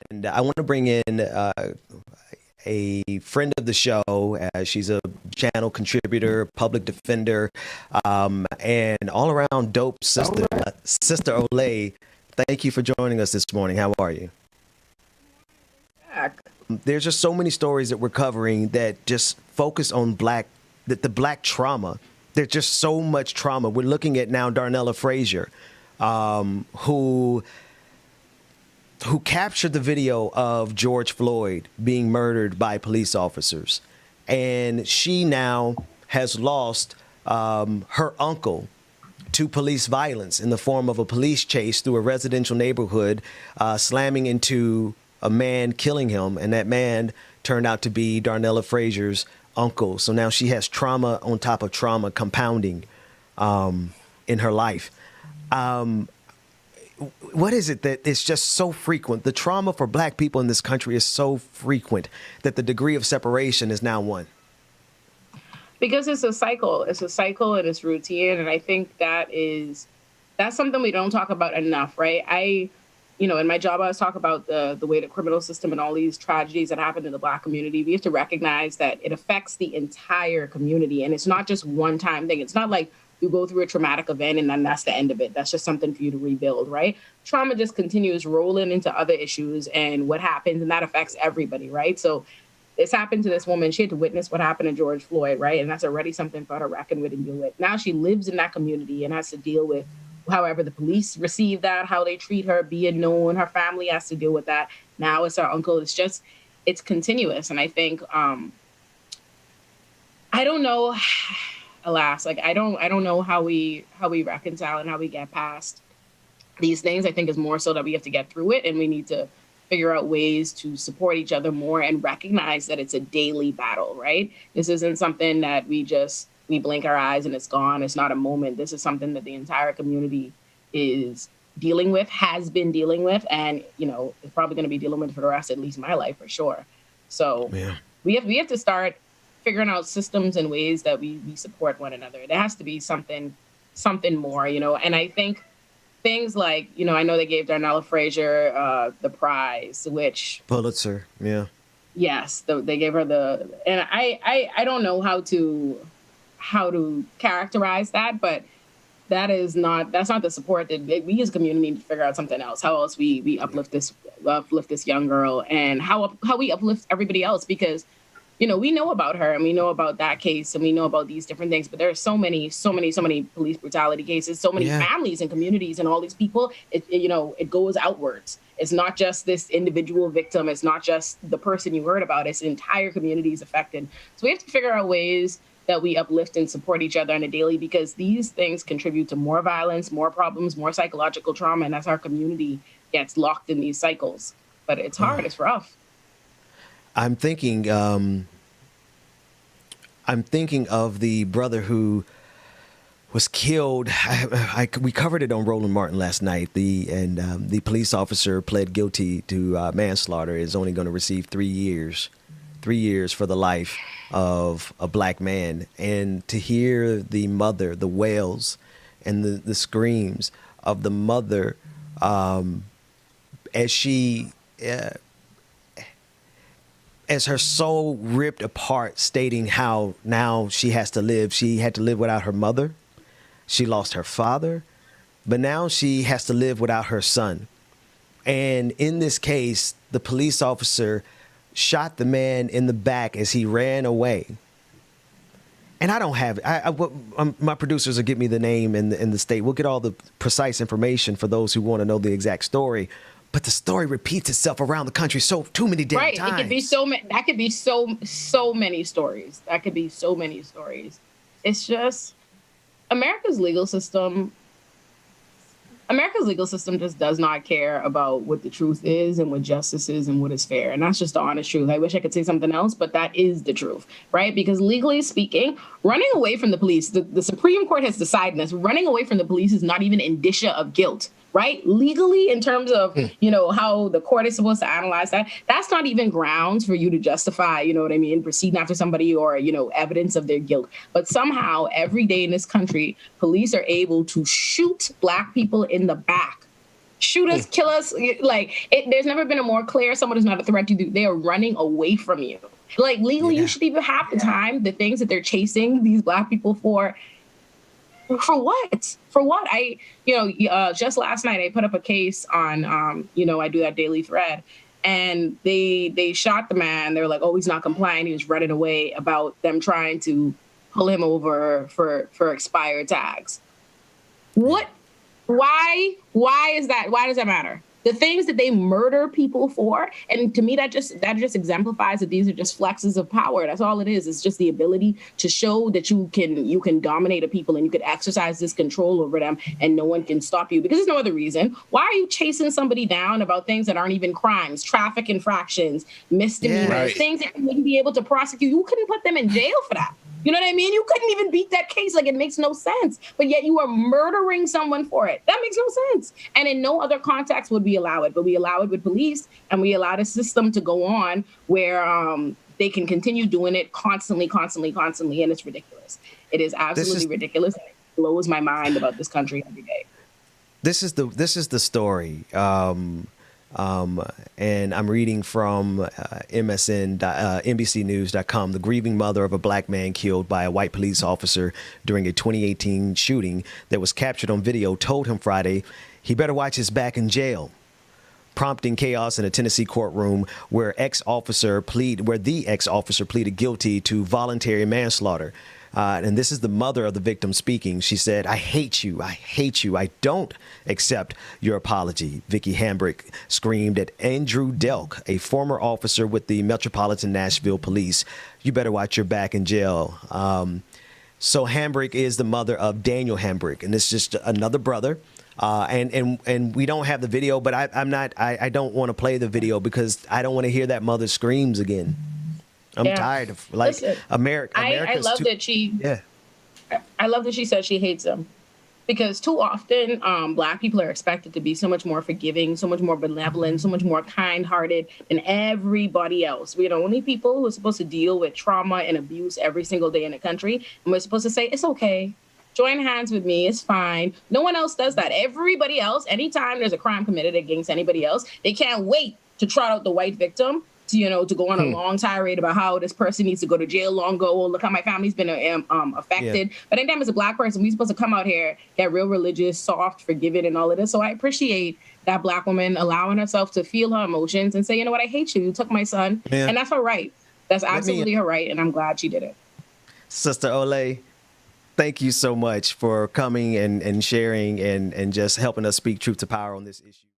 And I want to bring in a friend of the show. She's a channel contributor, public defender, and all around dope sister, Sister Olay. Thank you for joining us this morning. How are you? There's just so many stories that we're covering that just focus on the black trauma. There's just so much trauma. We're looking at now Darnela Frazier, who captured the video of George Floyd being murdered by police officers. And she now has lost her uncle to police violence in the form of a police chase through a residential neighborhood, slamming into a man, killing him. And that man turned out to be Darnela Frazier's uncle. So now she has trauma on top of trauma compounding in her life. What is it that is just so frequent? The trauma for black people in this country is so frequent that the degree of separation is now one. Because it's a cycle. It's a cycle and it's routine. And I think that's something we don't talk about enough, right? In my job, I always talk about the way the criminal system and all these tragedies that happen in the black community. We have to recognize that it affects the entire community. And it's not just one time thing. It's not like you go through a traumatic event and then that's the end of it. That's just something for you to rebuild, right? Trauma just continues rolling into other issues and what happens, and that affects everybody, right? So this happened to this woman. She had to witness what happened to George Floyd, right? And that's already something for her to reckon with and deal with. Now she lives in that community and has to deal with however the police receive that, how they treat her, being known. Her family has to deal with that. Now it's her uncle. It's continuous. And I think, I don't know, alas, I don't know how we reconcile and how we get past these things. I think it's more so that we have to get through it, and we need to figure out ways to support each other more and recognize that it's a daily battle, right? This isn't something that we blink our eyes and it's gone. It's not a moment. This is something that the entire community is dealing with, has been dealing with, and, is probably going to be dealing with for the rest, at least my life, for sure. So yeah. we have to start figuring out systems and ways that we support one another. There has to be something more, and I think things like, I know they gave Darnela Frazier the prize, which Pulitzer, yeah. Yes, they gave her and I don't know how to characterize that, but that's not the support that we as a community need to figure out something else. How else we uplift this young girl, and how we uplift everybody else, because we know about her and we know about that case and we know about these different things, but there are so many police brutality cases, so many families and communities and all these people. It goes outwards. It's not just this individual victim. It's not just the person you heard about. It's the entire community is affected. So we have to figure out ways that we uplift and support each other on a daily, because these things contribute to more violence, more problems, more psychological trauma, and as our community gets locked in these cycles. But it's hard. It's rough. I'm thinking of the brother who was killed. We covered it on Roland Martin last night. The police officer pled guilty to manslaughter. Is only going to receive 3 years. 3 years for the life of a black man. And to hear the mother, the wails and the screams of the mother as she... as her soul ripped apart, stating how now she has to live. She had to live without her mother. She lost her father, but now she has to live without her son. And in this case, the police officer shot the man in the back as he ran away. And I don't have it. My producers will get me the name and the state. We'll get all the precise information for those who want to know the exact story. But the story repeats itself around the country too many damn times. Right, it could be so many. That could be so many stories. That could be so many stories. It's just America's legal system just does not care about what the truth is and what justice is and what is fair. And that's just the honest truth. I wish I could say something else, but that is the truth, right? Because legally speaking, running away from the police, the Supreme Court has decided this, running away from the police is not even indicia of guilt. Right? Legally, in terms of, how the court is supposed to analyze that, that's not even grounds for you to justify, proceeding after somebody or, evidence of their guilt. But somehow every day in this country, police are able to shoot Black people in the back shoot us, kill us. There's never been a more clear someone is not a threat to you. They are running away from you. Like, legally, you should even have the time, the things that they're chasing these Black people for what? For what? Just last night, I put up a case on, I do that daily thread. And they shot the man. They were like, oh, he's not complying. He was running away, about them trying to pull him over for expired tags. What? Why is that? Why does that matter? The things that they murder people for, and to me, that just exemplifies that these are just flexes of power. That's all it is. It's just the ability to show that you can dominate a people and you can exercise this control over them, and no one can stop you, because there's no other reason. Why are you chasing somebody down about things that aren't even crimes, traffic infractions, misdemeanors, things that you wouldn't be able to prosecute? You couldn't put them in jail for that. You know what I mean? You couldn't even beat that case. Like, it makes no sense. But yet you are murdering someone for it. That makes no sense. And in no other context would we allow it. But we allow it with police, and we allow the system to go on where they can continue doing it constantly. And it's ridiculous. It is absolutely ridiculous. And it blows my mind about this country every day. This is the story. And I'm reading from NBCnews.com. The grieving mother of a Black man killed by a white police officer during a 2018 shooting that was captured on video told him Friday he better watch his back in jail, prompting chaos in a Tennessee courtroom where the ex-officer pleaded guilty to voluntary manslaughter. And this is the mother of the victim speaking. She said, I hate you. I don't accept your apology. Vicky Hambrick screamed at Andrew Delk, a former officer with the Metropolitan Nashville Police. You better watch your back in jail. So Hambrick is the mother of Daniel Hambrick, and it's just another brother. And we don't have the video, but I don't want to play the video because I don't want to hear that mother screams again. I'm tired of America. I love that I love that she said she hates them, because too often Black people are expected to be so much more forgiving, so much more benevolent, so much more kind-hearted than everybody else. We're the only people who are supposed to deal with trauma and abuse every single day in the country, and we're supposed to say, it's okay. Join hands with me. It's fine. No one else does that. Everybody else, anytime there's a crime committed against anybody else, they can't wait to trot out the white victim to go on a long tirade about how this person needs to go to jail long ago. Oh, look how my family's been affected. But anytime as a Black person, we're supposed to come out here, get real religious, soft, forgiving, and all of this. So I appreciate that Black woman allowing herself to feel her emotions and say, you know what, I hate you. You took my son. Yeah. And that's her right. That's absolutely her right. And I'm glad she did it. Sister Olay, thank you so much for coming and sharing and just helping us speak truth to power on this issue.